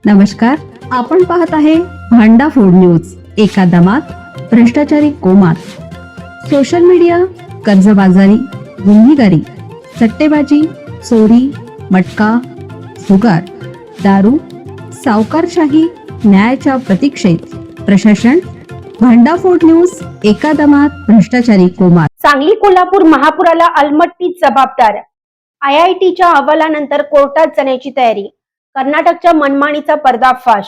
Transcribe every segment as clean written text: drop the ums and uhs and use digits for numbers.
नमस्कार, आपण पाहत आहे भांडा फूड न्यूज. एका दमात भ्रष्टाचारी कोमात. सोशल मीडिया, कर्जबाजारी, गुन्हेगारी, सट्टेबाजी, चोरी, मटका, जुगार, दारू, सावकारशाही, न्यायाच्या प्रतीक्षेत प्रशासन. भांडा फूड न्यूज. एका दमात भ्रष्टाचारी कोमात. सांगली कोल्हापूर महापुराला अलमट्टी जबाबदार. IITच्या अहवालानंतर कोर्टात जाण्याची तयारी. कर्नाटकच्या मनमानीचा पर्दाफाश.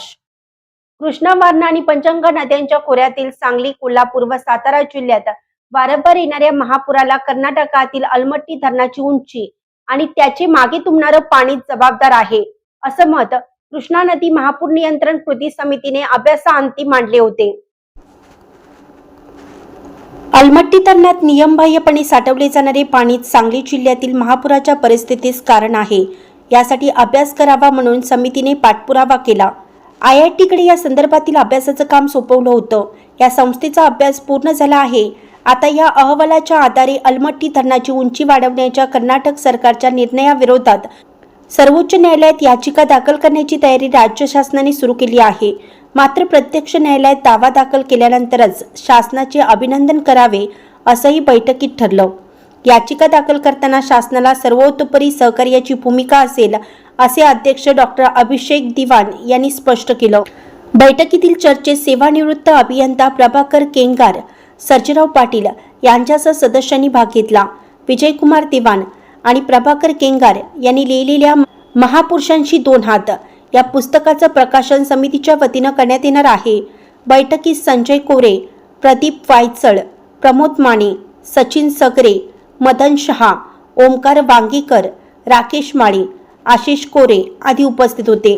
कृष्णा, वारणा आणि पंचगंगा नद्यांच्या खोऱ्यातील सांगली, कोल्हापूर व सातारा जिल्ह्यात वारंवार येणाऱ्या महापुराला कर्नाटकातील अलमट्टी धरणाची उंची आणि त्याचे मागे तुंबणारं पाणी जबाबदार आहे, असं मत कृष्णा नदी महापूर नियंत्रण कृती समितीने अभ्यासाअंती मांडले होते. अलमट्टी धरणात नियमबाह्यपणे साठवले जाणारे पाणी सांगली जिल्ह्यातील महापुराच्या परिस्थितीस कारण आहे. यासाठी अभ्यास करावा म्हणून समितीने पाठपुरावा केला. IITकडे या संदर्भातील अभ्यासाचं काम सोपवलं होतं. या संस्थेचा अभ्यास पूर्ण झाला आहे. आता या अहवालाच्या आधारे अलमट्टी धरणाची उंची वाढवण्याच्या कर्नाटक सरकारच्या निर्णयाविरोधात सर्वोच्च न्यायालयात याचिका दाखल करण्याची तयारी राज्य शासनाने सुरू केली आहे. मात्र प्रत्यक्ष न्यायालयात दावा दाखल केल्यानंतरच शासनाचे अभिनंदन करावे, असंही बैठकीत ठरलं. याचिका दाखल करताना शासनाला सर्वतोपरी सहकार्याची भूमिका असेल, असे अध्यक्ष डॉक्टर अभिषेक दिवाण यांनी स्पष्ट केलं. बैठकीतील चर्चेत सेवानिवृत्त अभियंता प्रभाकर केंगार, सर्जेराव पाटील यांच्यासह सदस्यांनी भाग घेतला. विजयकुमार दिवाण आणि प्रभाकर केंगार यांनी लिहिलेल्या महापुरुषांशी 2 हात या पुस्तकाचं प्रकाशन समितीच्या वतीनं करण्यात येणार आहे. बैठकीत संजय कोरे, प्रदीप वायचळ, प्रमोद माने, सचिन सगरे, मदन शहा, ओमकार वांगीकर, राकेश माळी, आशिष कोरे आदी उपस्थित होते.